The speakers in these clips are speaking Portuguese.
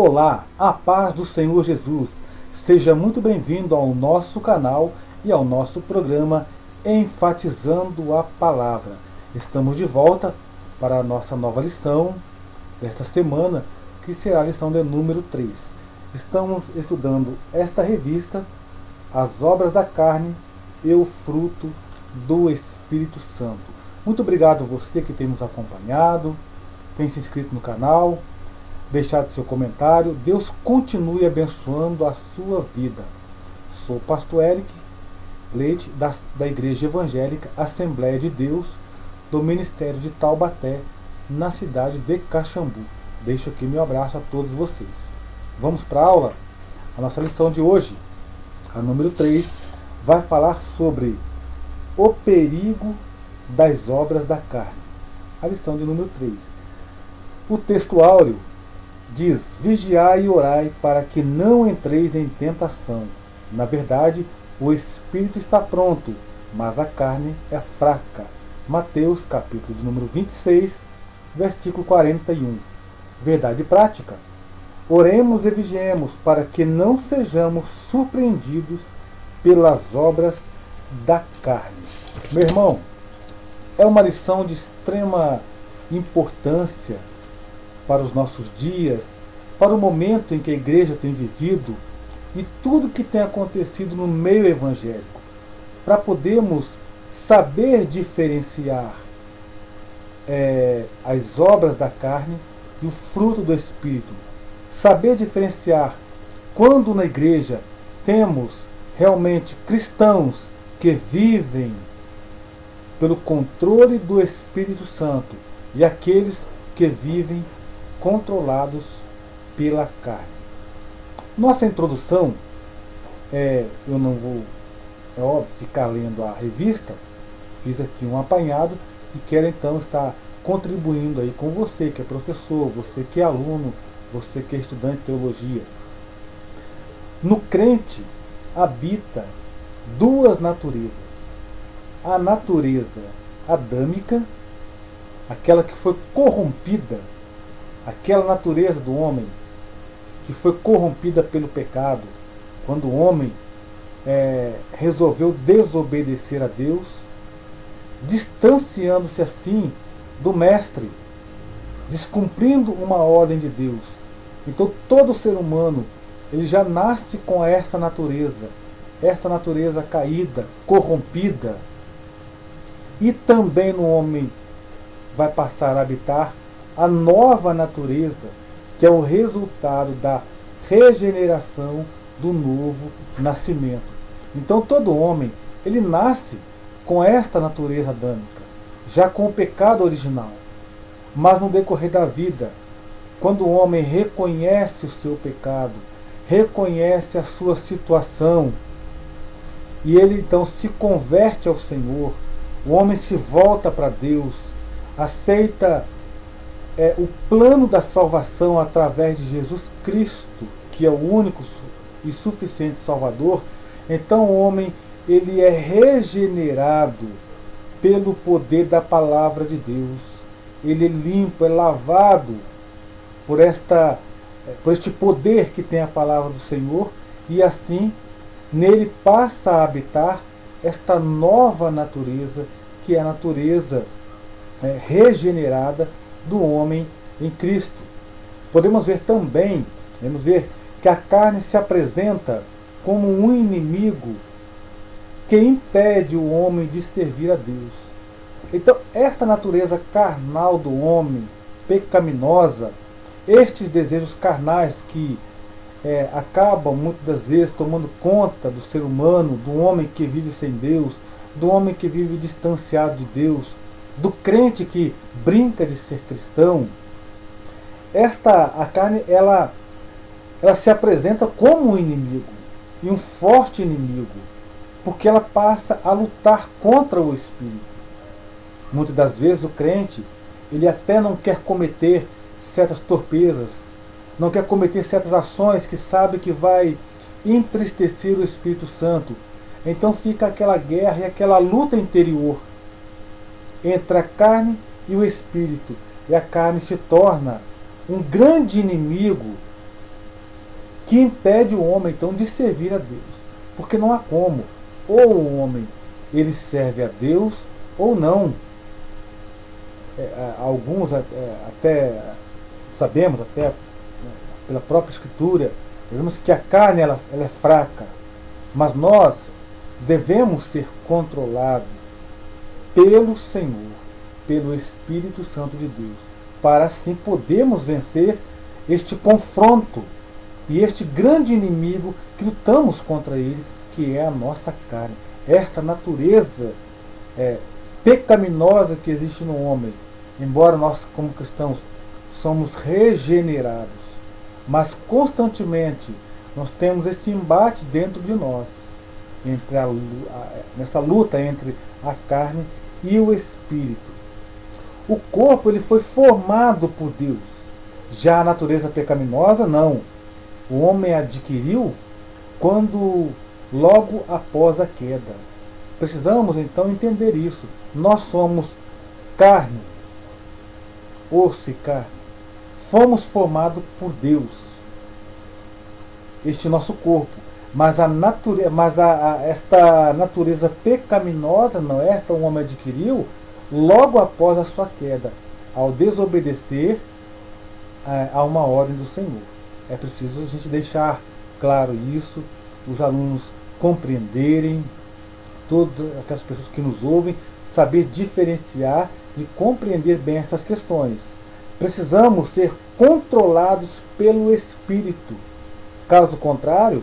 Olá, a paz do Senhor Jesus. Seja muito bem-vindo ao nosso canal e ao nosso programa Enfatizando a Palavra. Estamos de volta para a nossa nova lição desta semana, que será a lição de número 3. Estamos estudando esta revista, As Obras da Carne e o Fruto do Espírito Santo. Muito obrigado você que tem nos acompanhado, tem se inscrito no canal, deixado seu comentário. Deus continue abençoando a sua vida. Sou o pastor Eric Leite, da Igreja Evangélica Assembleia de Deus, do Ministério de Taubaté, na cidade de Caxambu. Deixo aqui meu abraço a todos vocês. Vamos para a aula? A nossa lição de hoje, a número 3, vai falar sobre o perigo das obras da carne. A lição de número 3. O texto áureo diz: vigiai e orai para que não entreis em tentação. Na verdade, o espírito está pronto, mas a carne é fraca. Mateus, capítulo de número 26, versículo 41. Verdade prática. Oremos e vigiemos para que não sejamos surpreendidos pelas obras da carne. Meu irmão, é uma lição de extrema importância para os nossos dias, para o momento em que a igreja tem vivido e tudo que tem acontecido no meio evangélico, para podermos saber diferenciar as obras da carne e o fruto do Espírito. Saber diferenciar quando na igreja temos realmente cristãos que vivem pelo controle do Espírito Santo e aqueles que vivem controlados pela carne. Nossa introdução, eu não vou, é óbvio, ficar lendo a revista, fiz aqui um apanhado e quero então estar contribuindo aí com você que é professor, você que é aluno, você que é estudante de teologia. No crente habita duas naturezas. A natureza adâmica, aquela que foi corrompida, aquela natureza do homem que foi corrompida pelo pecado, quando o homem resolveu desobedecer a Deus, distanciando-se assim do Mestre, descumprindo uma ordem de Deus. Então todo ser humano ele já nasce com esta natureza caída, corrompida. E também no homem vai passar a habitar a nova natureza, que é o resultado da regeneração do novo nascimento. Então todo homem, ele nasce com esta natureza adâmica, já com o pecado original. Mas no decorrer da vida, quando o homem reconhece o seu pecado, reconhece a sua situação, e ele então se converte ao Senhor, o homem se volta para Deus, aceita o plano da salvação através de Jesus Cristo, que é o único e suficiente Salvador. Então o homem ele é regenerado pelo poder da palavra de Deus. Ele é limpo, é lavado por este poder que tem a palavra do Senhor, e assim nele passa a habitar esta nova natureza, que é a natureza regenerada do homem em Cristo. Podemos ver também, que a carne se apresenta como um inimigo que impede o homem de servir a Deus. Então, esta natureza carnal do homem, pecaminosa, estes desejos carnais que acabam muitas das vezes tomando conta do ser humano, do homem que vive sem Deus, do homem que vive distanciado de Deus, do crente que brinca de ser cristão, a carne ela se apresenta como um inimigo, e um forte inimigo, porque ela passa a lutar contra o Espírito. Muitas das vezes o crente ele até não quer cometer certas torpezas, não quer cometer certas ações que sabe que vai entristecer o Espírito Santo. Então fica aquela guerra e aquela luta interior entre a carne e o Espírito. E a carne se torna um grande inimigo que impede o homem então de servir a Deus. Porque não há como. Ou o homem ele serve a Deus ou não. Alguns até sabemos, até pela própria Escritura, sabemos que a carne ela é fraca, mas nós devemos ser controlados pelo Senhor, pelo Espírito Santo de Deus, para assim podermos vencer este confronto e este grande inimigo que lutamos contra ele, que é a nossa carne, esta natureza pecaminosa que existe no homem. Embora nós, como cristãos, somos regenerados, mas constantemente nós temos esse embate dentro de nós, entre nessa luta entre a carne e o espírito. O corpo ele foi formado por Deus. Já a natureza pecaminosa, não. O homem adquiriu logo após a queda. Precisamos então entender isso. Nós somos carne, osso e carne. Fomos formados por Deus, este nosso corpo. Mas esta natureza pecaminosa, não, esta o homem adquiriu logo após a sua queda, ao desobedecer a uma ordem do Senhor. É preciso a gente deixar claro isso, os alunos compreenderem, todas aquelas pessoas que nos ouvem, saber diferenciar e compreender bem essas questões. Precisamos ser controlados pelo Espírito. Caso contrário,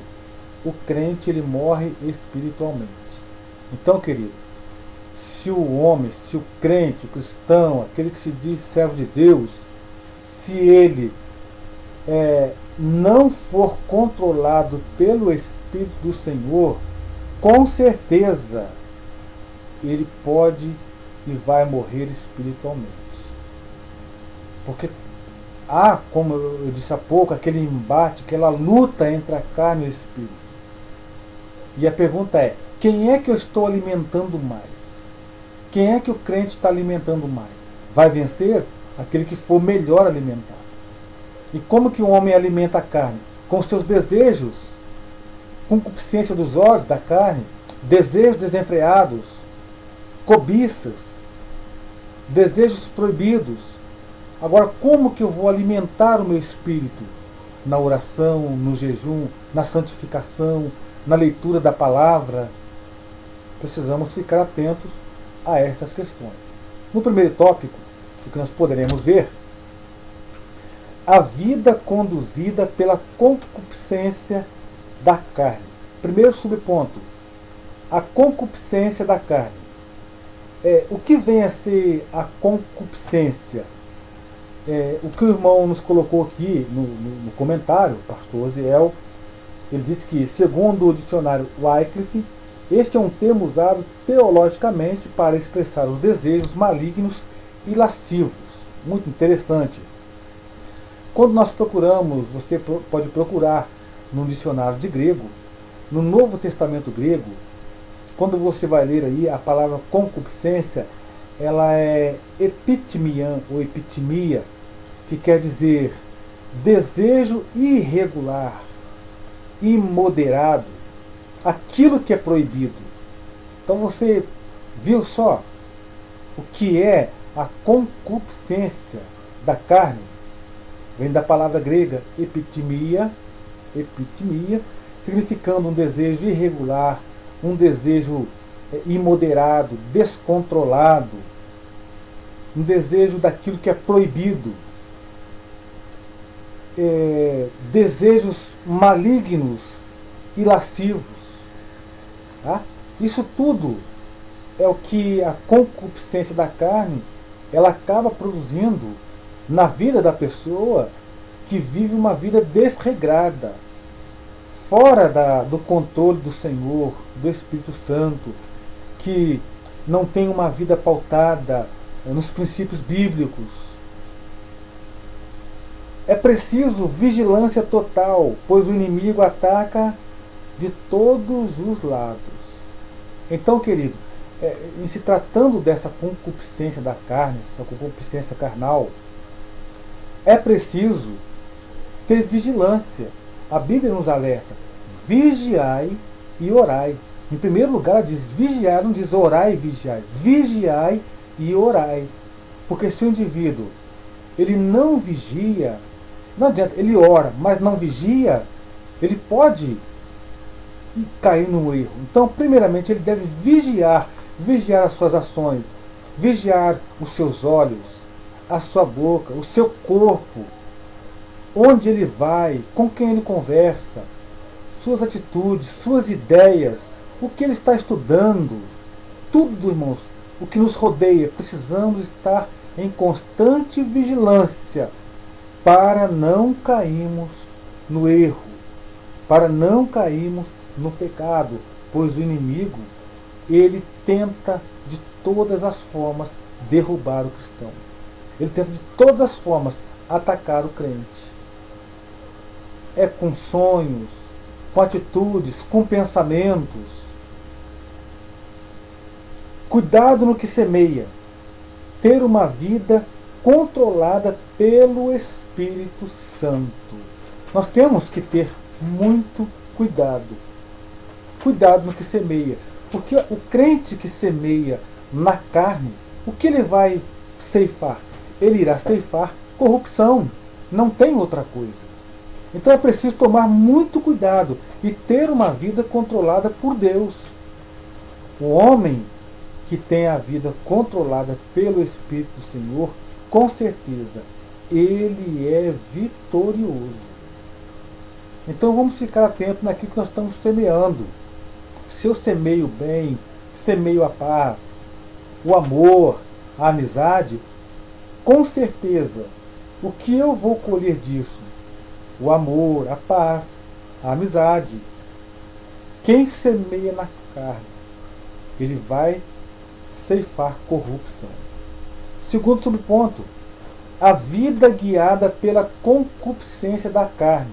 o crente ele morre espiritualmente. Então, querido, se o homem, se o crente, o cristão, aquele que se diz servo de Deus, se ele não for controlado pelo Espírito do Senhor, com certeza ele pode e vai morrer espiritualmente. Porque há, como eu disse há pouco, aquele embate, aquela luta entre a carne e o espírito. E a pergunta é, quem é que eu estou alimentando mais? Quem é que o crente está alimentando mais? Vai vencer aquele que for melhor alimentado. E como que o homem alimenta a carne? Com seus desejos, concupiscência dos olhos da carne, desejos desenfreados, cobiças, desejos proibidos. Agora, como que eu vou alimentar o meu espírito? Na oração, no jejum, na santificação, na leitura da palavra. Precisamos ficar atentos a estas questões. No primeiro tópico, o que nós poderemos ver, a vida conduzida pela concupiscência da carne. Primeiro subponto, a concupiscência da carne. O que vem a ser a concupiscência? O que o irmão nos colocou aqui no comentário, o pastor Oziel, ele disse que, segundo o dicionário Wycliffe, este é um termo usado teologicamente para expressar os desejos malignos e lascivos. Muito interessante. Quando nós procuramos, você pode procurar no dicionário de grego, no Novo Testamento grego, quando você vai ler aí a palavra concupiscência, ela é epitimian ou epitimia, que quer dizer desejo irregular, imoderado, aquilo que é proibido. Então você viu só o que é a concupiscência da carne? Vem da palavra grega epitimia, significando um desejo irregular, um desejo imoderado, descontrolado, um desejo daquilo que é proibido, desejos malignos e lascivos. Tá? Isso tudo é o que a concupiscência da carne ela acaba produzindo na vida da pessoa que vive uma vida desregrada, fora do controle do Senhor, do Espírito Santo, que não tem uma vida pautada nos princípios bíblicos. É preciso vigilância total, pois o inimigo ataca de todos os lados. Então, querido, em se tratando dessa concupiscência da carne, essa concupiscência carnal, é preciso ter vigilância, A Bíblia nos alerta: vigiai e orai. Em primeiro lugar, ela diz vigiar, não diz orai e vigiai. Vigiai e orai. Porque se o indivíduo ele não vigia, não adianta, ele ora, mas não vigia, ele pode cair no erro. Então, primeiramente, ele deve vigiar, vigiar as suas ações, vigiar os seus olhos, a sua boca, o seu corpo, onde ele vai, com quem ele conversa, suas atitudes, suas ideias, o que ele está estudando, tudo, irmãos, o que nos rodeia. Precisamos estar em constante vigilância para não cairmos no erro, para não cairmos no pecado, pois o inimigo, ele tenta de todas as formas derrubar o cristão. Ele tenta de todas as formas atacar o crente. É com sonhos, com atitudes, com pensamentos. Cuidado no que semeia. Ter uma vida controlada pelo Espírito Santo. Nós temos que ter muito cuidado. Cuidado no que semeia. Porque o crente que semeia na carne, o que ele vai ceifar? Ele irá ceifar corrupção. Não tem outra coisa. Então é preciso tomar muito cuidado e ter uma vida controlada por Deus. O homem que tem a vida controlada pelo Espírito do Senhor, com certeza, ele é vitorioso. Então vamos ficar atentos naquilo que nós estamos semeando. Se eu semeio o bem, semeio a paz, o amor, a amizade, com certeza, o que eu vou colher disso? O amor, a paz, a amizade. Quem semeia na carne, ele vai ceifar corrupção. Segundo subponto, a vida guiada pela concupiscência da carne.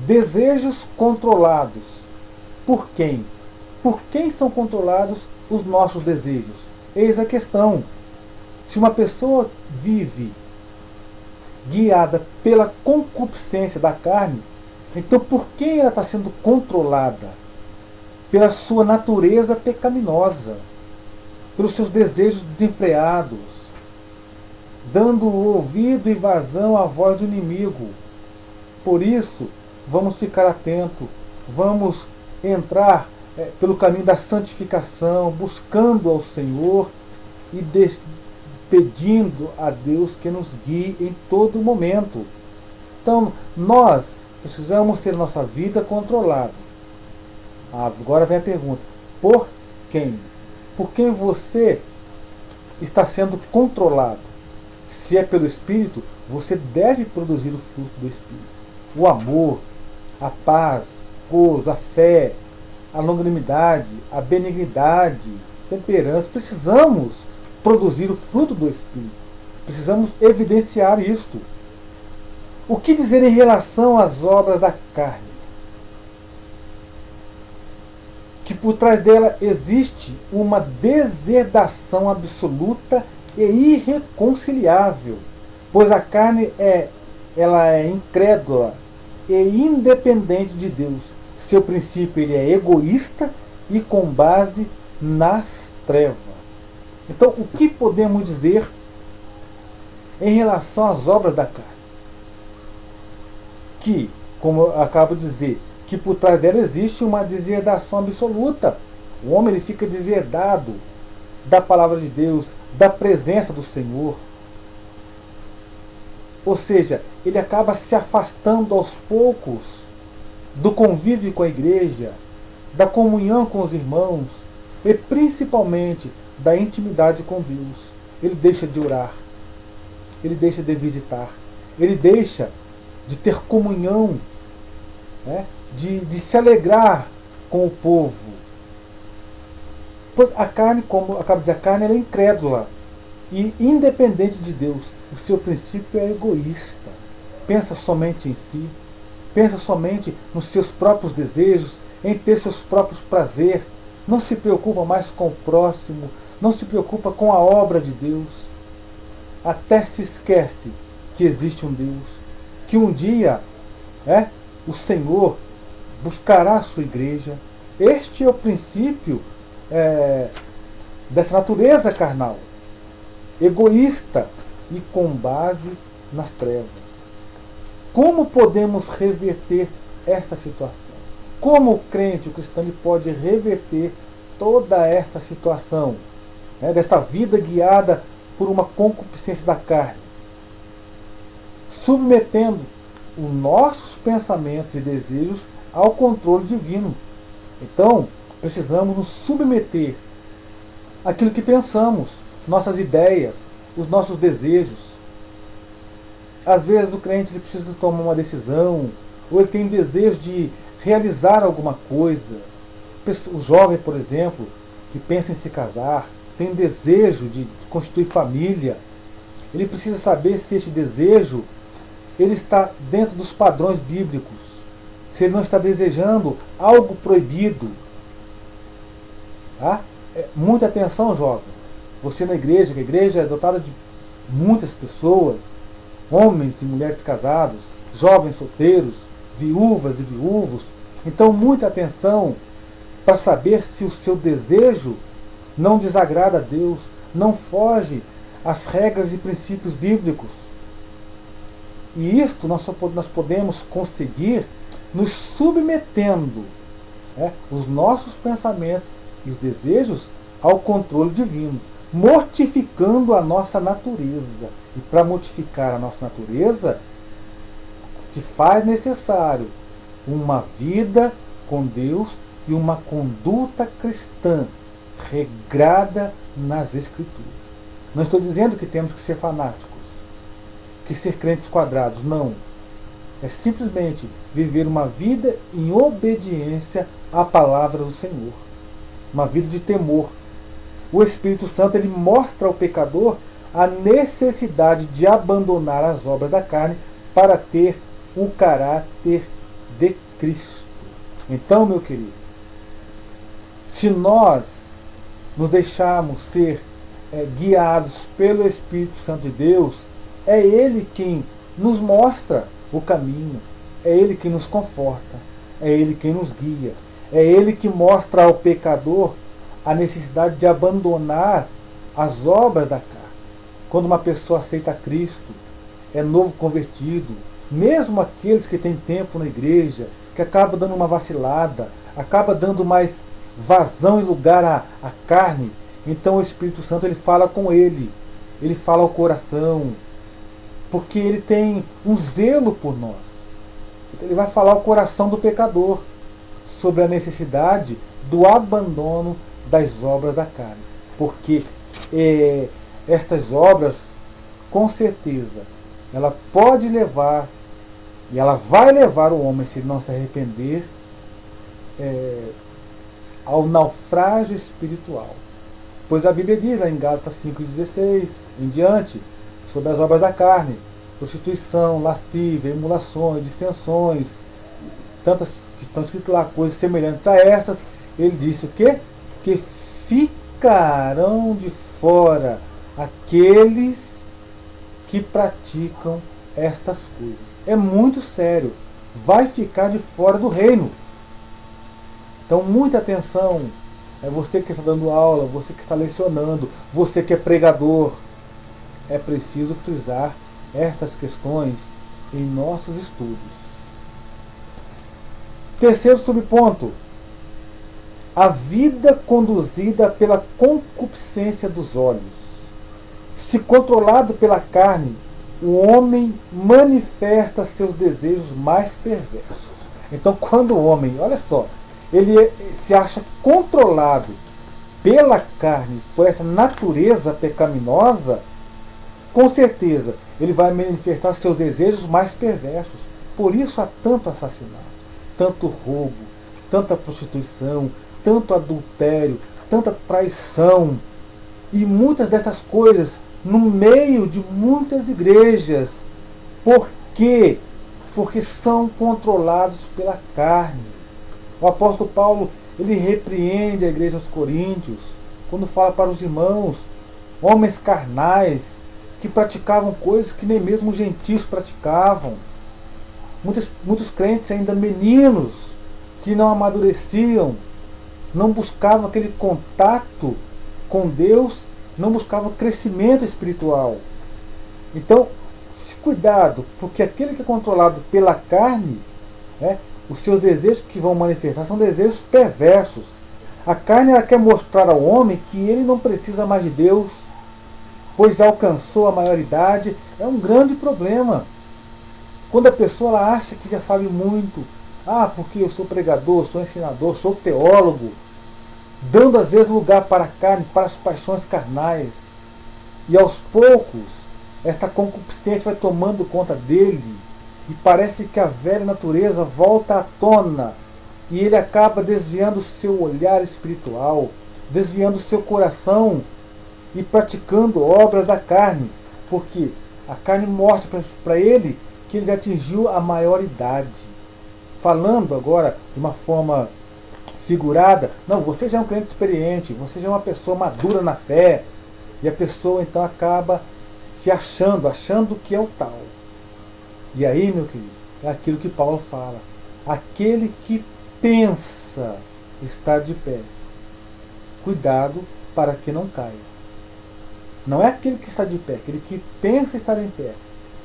Desejos controlados. Por quem? Por quem são controlados os nossos desejos? Eis a questão. Se uma pessoa vive guiada pela concupiscência da carne, então por quem ela está sendo controlada? Pela sua natureza pecaminosa, pelos seus desejos desenfreados, dando ouvido e vazão à voz do inimigo. Por isso, vamos ficar atentos, vamos entrar pelo caminho da santificação, buscando ao Senhor e pedindo a Deus que nos guie em todo momento. Então, nós precisamos ter nossa vida controlada. Agora vem a pergunta: por quem? Por quem você está sendo controlado? Se é pelo Espírito, você deve produzir o fruto do Espírito. O amor, a paz, gozo, a fé, a longanimidade, a benignidade, temperança. Precisamos produzir o fruto do Espírito. Precisamos evidenciar isto. O que dizer em relação às obras da carne? Que por trás dela existe uma deserdação absoluta e irreconciliável, pois a carne ela é incrédula e independente de Deus. Seu princípio ele é egoísta e com base nas trevas. Então, o que podemos dizer em relação às obras da carne? Que, como eu acabo de dizer, que por trás dela existe uma deserdação absoluta. O homem ele fica deserdado da palavra de Deus, da presença do Senhor. Ou seja, ele acaba se afastando aos poucos do convívio com a igreja, da comunhão com os irmãos e principalmente da intimidade com Deus. Ele deixa de orar, ele deixa de visitar, ele deixa de ter comunhão, né? de se alegrar com o povo. Pois a carne, como eu acabo de dizer, a carne ela é incrédula e independente de Deus. O seu princípio é egoísta. Pensa somente em si, pensa somente nos seus próprios desejos, em ter seus próprios prazeres. Não se preocupa mais com o próximo, não se preocupa com a obra de Deus. Até se esquece que existe um Deus, que um dia O Senhor buscará a sua igreja. Este é o princípio dessa natureza carnal, egoísta e com base nas trevas. Como podemos reverter esta situação? Como o crente, o cristão, ele pode reverter toda esta situação, desta vida guiada por uma concupiscência da carne? Submetendo os nossos pensamentos e desejos ao controle divino. Então, precisamos nos submeter àquilo que pensamos, nossas ideias, os nossos desejos. Às vezes o crente ele precisa tomar uma decisão, ou ele tem desejo de realizar alguma coisa. O jovem, por exemplo, que pensa em se casar, tem desejo de constituir família. Ele precisa saber se este desejo ele está dentro dos padrões bíblicos, se ele não está desejando algo proibido. Muita atenção, jovem. Você na igreja, que a igreja é dotada de muitas pessoas, homens e mulheres casados, jovens solteiros, viúvas e viúvos. Então, muita atenção para saber se o seu desejo não desagrada a Deus, não foge às regras e princípios bíblicos. E isto nós podemos conseguir nos submetendo os nossos pensamentos e os desejos ao controle divino, mortificando a nossa natureza. E para mortificar a nossa natureza, se faz necessário uma vida com Deus e uma conduta cristã regrada nas Escrituras. Não estou dizendo que temos que ser fanáticos, que ser crentes quadrados, não. É simplesmente viver uma vida em obediência à palavra do Senhor. Uma vida de temor. O Espírito Santo ele mostra ao pecador a necessidade de abandonar as obras da carne para ter o caráter de Cristo. Então, meu querido, se nós nos deixarmos ser guiados pelo Espírito Santo de Deus, é Ele quem nos mostra o caminho, é Ele que nos conforta, é Ele quem nos guia, é Ele que mostra ao pecador a necessidade de abandonar as obras da carne. Quando uma pessoa aceita Cristo, é novo convertido, mesmo aqueles que têm tempo na igreja, que acaba dando uma vacilada, acaba dando mais vazão e lugar à carne, então o Espírito Santo ele fala com ele fala ao coração, porque ele tem um zelo por nós. Então ele vai falar ao coração do pecador sobre a necessidade do abandono das obras da carne, porque estas obras, com certeza, ela pode levar, e ela vai levar o homem, se ele não se arrepender, ao naufrágio espiritual. Pois a Bíblia diz lá em Gálatas 5,16 em diante, sobre as obras da carne, prostituição, lascívia, emulações, dissensões, tantas que estão escritas lá, coisas semelhantes a estas. Ele disse o quê? Que ficarão de fora aqueles que praticam estas coisas. É muito sério. Vai ficar de fora do reino. Então, muita atenção. É você que está dando aula, você que está lecionando, você que é pregador. É preciso frisar estas questões em nossos estudos. Terceiro subponto. A vida conduzida pela concupiscência dos olhos. Se controlado pela carne, o homem manifesta seus desejos mais perversos. Então, quando o homem, olha só, ele se acha controlado pela carne, por essa natureza pecaminosa, com certeza ele vai manifestar seus desejos mais perversos. Por isso há tanto assassinato, tanto roubo, tanta prostituição, tanto adultério, tanta traição e muitas dessas coisas no meio de muitas igrejas. Por quê? Porque são controlados pela carne. O apóstolo Paulo ele repreende a igreja dos Coríntios quando fala para os irmãos, homens carnais que praticavam coisas que nem mesmo os gentios praticavam. Muitos crentes ainda meninos que não amadureciam, não buscavam aquele contato com Deus, não buscavam crescimento espiritual. Então, cuidado, porque aquele que é controlado pela carne, né, os seus desejos que vão manifestar são desejos perversos. A carne ela quer mostrar ao homem que ele não precisa mais de Deus, pois já alcançou a maioridade. É um grande problema. Quando a pessoa ela acha que já sabe muito, porque eu sou pregador, sou ensinador, sou teólogo, dando às vezes lugar para a carne, para as paixões carnais. E aos poucos, esta concupiscência vai tomando conta dele, e parece que a velha natureza volta à tona, e ele acaba desviando o seu olhar espiritual, desviando o seu coração, e praticando obras da carne, porque a carne mostra para ele que ele já atingiu a maioridade. Falando agora de uma forma figurada, não, você já é um crente experiente, você já é uma pessoa madura na fé, e a pessoa então acaba se achando que é o tal. E aí, meu querido, é aquilo que Paulo fala. Aquele que pensa estar de pé, cuidado para que não caia. Não é aquele que está de pé, aquele que pensa estar em pé.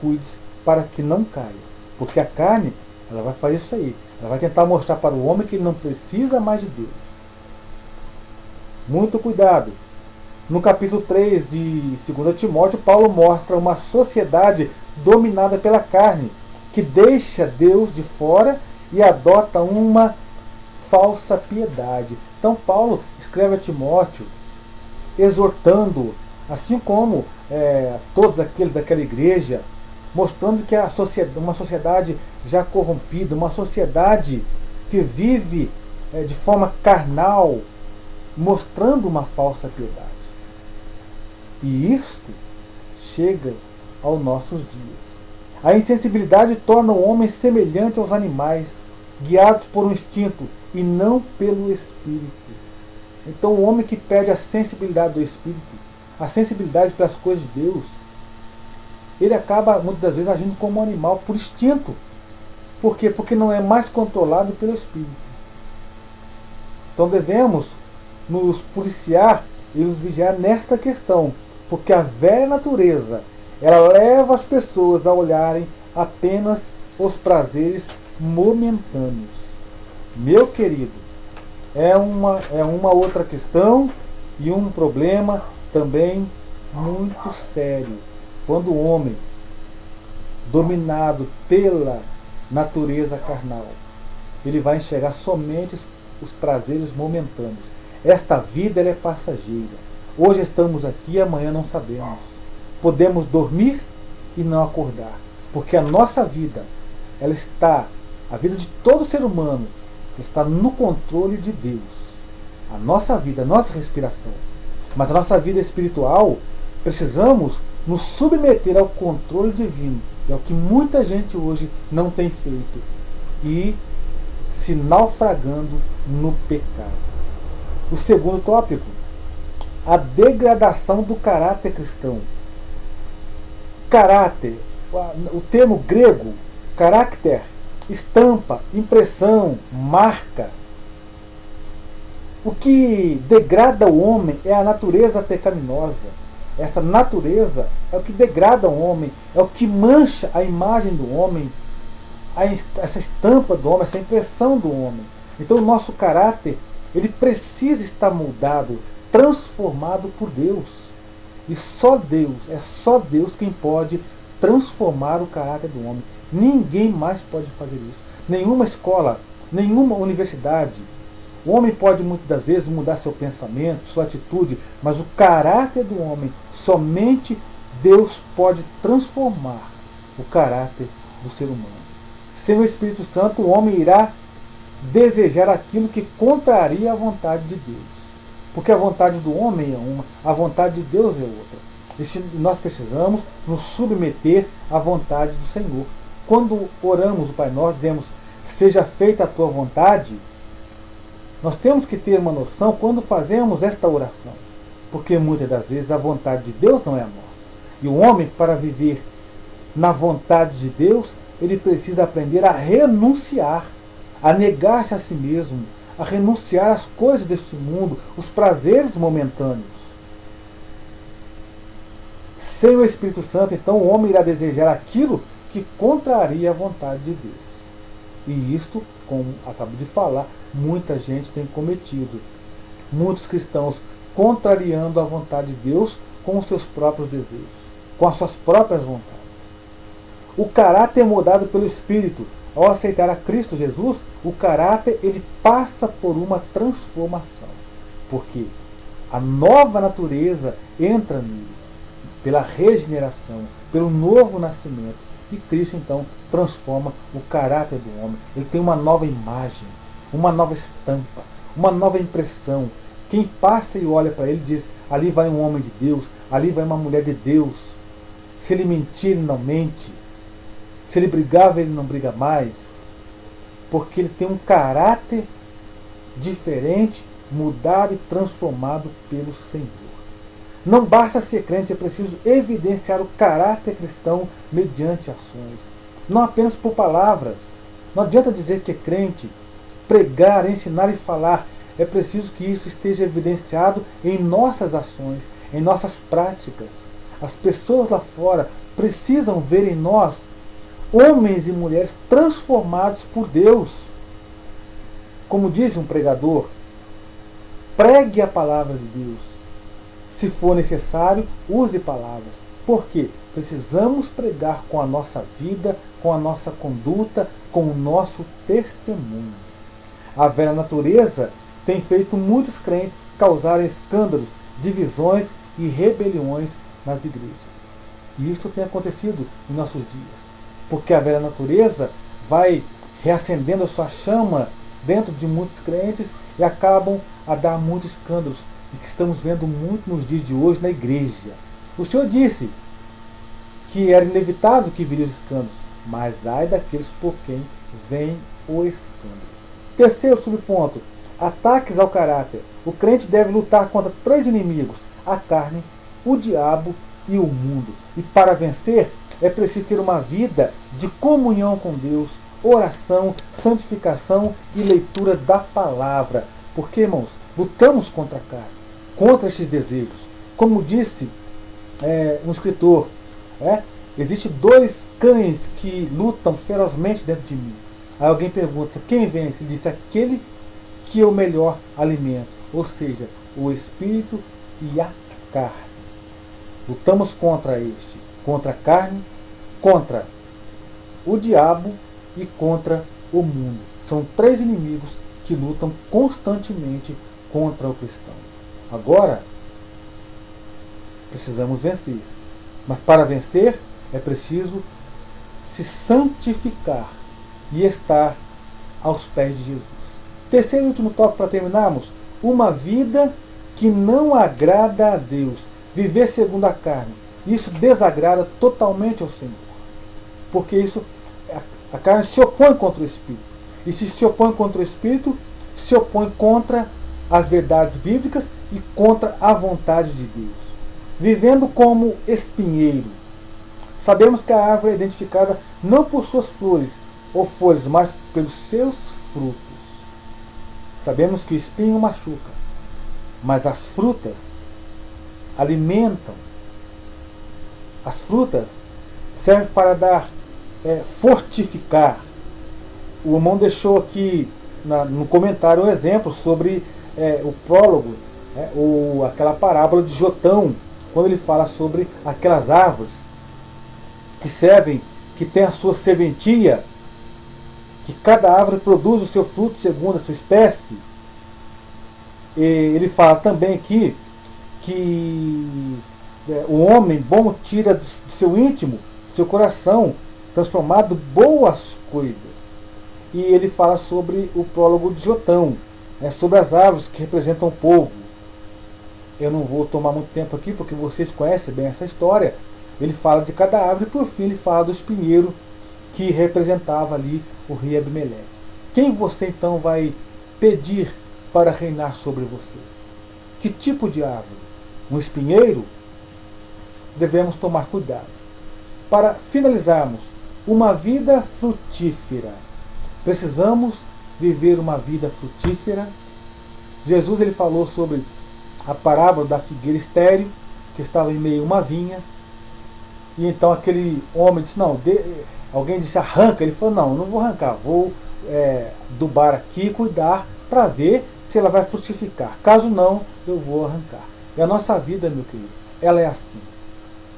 Cuide-se para que não caia. Porque a carne, ela vai fazer isso aí. Ela vai tentar mostrar para o homem que ele não precisa mais de Deus. Muito cuidado. No capítulo 3 de 2 Timóteo, Paulo mostra uma sociedade dominada pela carne, que deixa Deus de fora e adota uma falsa piedade. Então Paulo escreve a Timóteo, exortando, assim como todos aqueles daquela igreja, mostrando que uma sociedade já corrompida, uma sociedade que vive de forma carnal, mostrando uma falsa piedade. E isto chega aos nossos dias. A insensibilidade torna o homem semelhante aos animais, guiados por um instinto e não pelo Espírito. Então o homem que perde a sensibilidade do Espírito, a sensibilidade pelas coisas de Deus, ele acaba muitas das vezes agindo como um animal por instinto. Por quê? Porque não é mais controlado pelo Espírito. Então devemos nos policiar e nos vigiar nesta questão, porque a velha natureza, ela leva as pessoas a olharem apenas os prazeres momentâneos. Meu querido, é uma outra questão e um problema também muito sério. Quando o homem, dominado pela natureza carnal, ele vai enxergar somente os prazeres momentâneos. Esta vida ela é passageira. Hoje estamos aqui, amanhã não sabemos. Podemos dormir e não acordar, porque a nossa vida, a vida de todo ser humano, está no controle de Deus. A nossa vida, a nossa respiração. Mas a nossa vida espiritual, precisamos nos submeter ao controle divino. É o que muita gente hoje não tem feito. E se naufragando no pecado. O segundo tópico, a degradação do caráter cristão. Caráter, o termo grego, caráter, estampa, impressão, marca. O que degrada o homem é a natureza pecaminosa. Essa natureza é o que degrada o homem, é o que mancha a imagem do homem, essa estampa do homem, essa impressão do homem. Então o nosso caráter, ele precisa estar moldado, transformado por Deus. E só Deus quem pode transformar o caráter do homem. Ninguém mais pode fazer isso. Nenhuma escola, nenhuma universidade. O homem pode muitas das vezes mudar seu pensamento, sua atitude, mas o caráter do homem, somente Deus pode transformar o caráter do ser humano. Sem o Espírito Santo, o homem irá desejar aquilo que contraria a vontade de Deus. Porque a vontade do homem é uma, a vontade de Deus é outra. E nós precisamos nos submeter à vontade do Senhor. Quando oramos o Pai Nosso, dizemos, seja feita a tua vontade, nós temos que ter uma noção quando fazemos esta oração. Porque muitas das vezes a vontade de Deus não é a nossa. E o homem, para viver na vontade de Deus, ele precisa aprender a renunciar, a negar-se a si mesmo, a renunciar às coisas deste mundo, os prazeres momentâneos. Sem o Espírito Santo, então, o homem irá desejar aquilo que contraria a vontade de Deus. E isto, como acabo de falar, muita gente tem cometido. Muitos cristãos contrariando a vontade de Deus com os seus próprios desejos, com as suas próprias vontades. O caráter é mudado pelo Espírito. Ao aceitar a Cristo Jesus, o caráter ele passa por uma transformação. Porque a nova natureza entra nele, pela regeneração, pelo novo nascimento. E Cristo, então, transforma o caráter do homem. Ele tem uma nova imagem, uma nova estampa, uma nova impressão. Quem passa e olha para ele diz, ali vai um homem de Deus, ali vai uma mulher de Deus. Se ele mentir, ele não mente. Se ele brigava, ele não briga mais. Porque ele tem um caráter diferente, mudado e transformado pelo Senhor. Não basta ser crente, é preciso evidenciar o caráter cristão mediante ações. Não apenas por palavras. Não adianta dizer que é crente, pregar, ensinar e falar. É preciso que isso esteja evidenciado em nossas ações, em nossas práticas. As pessoas lá fora precisam ver em nós homens e mulheres transformados por Deus. Como diz um pregador, pregue a palavra de Deus. Se for necessário, use palavras. Por quê? Precisamos pregar com a nossa vida, com a nossa conduta, com o nosso testemunho. A velha natureza tem feito muitos crentes causarem escândalos, divisões e rebeliões nas igrejas. E isso tem acontecido em nossos dias. Porque a velha natureza vai reacendendo a sua chama dentro de muitos crentes e acabam a dar muitos escândalos. E que estamos vendo muito nos dias de hoje na igreja. O Senhor disse que era inevitável que viria os escândalos, mas ai daqueles por quem vem o escândalo. Terceiro subponto, ataques ao caráter. O crente deve lutar contra 3 inimigos, a carne, o diabo e o mundo. E para vencer, é preciso ter uma vida de comunhão com Deus, oração, santificação e leitura da palavra. Porque, irmãos, lutamos contra a carne, contra esses desejos. Como disse um escritor, existem 2 cães que lutam ferozmente dentro de mim. Aí alguém pergunta, quem vence? Ele disse, aquele que é o melhor alimento, ou seja, o espírito e a carne. Lutamos contra a carne, contra o diabo e contra o mundo. São 3 inimigos que lutam constantemente contra o cristão. Agora, precisamos vencer. Mas para vencer, é preciso se santificar e estar aos pés de Jesus. Terceiro e último tópico para terminarmos. Uma vida que não agrada a Deus. Viver segundo a carne. Isso desagrada totalmente ao Senhor. Porque a carne se opõe contra o Espírito. E se opõe contra o Espírito, se opõe contra as verdades bíblicas e contra a vontade de Deus. Vivendo como espinheiro. Sabemos que a árvore é identificada não por suas flores ou folhas, mas pelos seus frutos. Sabemos que o espinho machuca, mas as frutas alimentam. As frutas servem para fortificar. O irmão deixou aqui no comentário um exemplo sobre o prólogo, ou aquela parábola de Jotão, quando ele fala sobre aquelas árvores que servem, que tem a sua serventia, que cada árvore produz o seu fruto segundo a sua espécie. E ele fala também aqui que o homem bom tira do seu íntimo, do seu coração, transformado boas coisas. E ele fala sobre o prólogo de Jotão, sobre as árvores que representam o povo. Eu não vou tomar muito tempo aqui, porque vocês conhecem bem essa história. Ele fala de cada árvore e por fim ele fala do espinheiro que representava ali o rei Abimeleque. Quem você então vai pedir para reinar sobre você? Que tipo de árvore? Um espinheiro? Devemos tomar cuidado. Para finalizarmos, uma vida frutífera. Precisamos viver uma vida frutífera. Jesus ele falou sobre a parábola da figueira estéril, que estava em meio a uma vinha. E então aquele homem disse, não, alguém disse, arranca. Ele falou, não, eu não vou arrancar, vou adubar aqui, cuidar, para ver se ela vai frutificar. Caso não, eu vou arrancar. E a nossa vida, meu querido, ela é assim.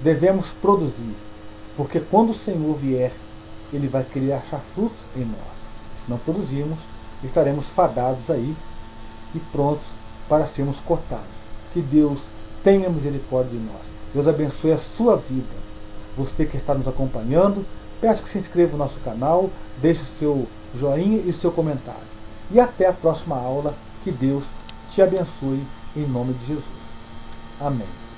Devemos produzir, porque quando o Senhor vier, Ele vai querer achar frutos em nós. Se não produzirmos, estaremos fadados aí e prontos para sermos cortados. Que Deus tenha misericórdia de nós. Deus abençoe a sua vida. Você que está nos acompanhando, peço que se inscreva no nosso canal, deixe o seu joinha e o seu comentário. E até a próxima aula. Que Deus te abençoe em nome de Jesus. Amém.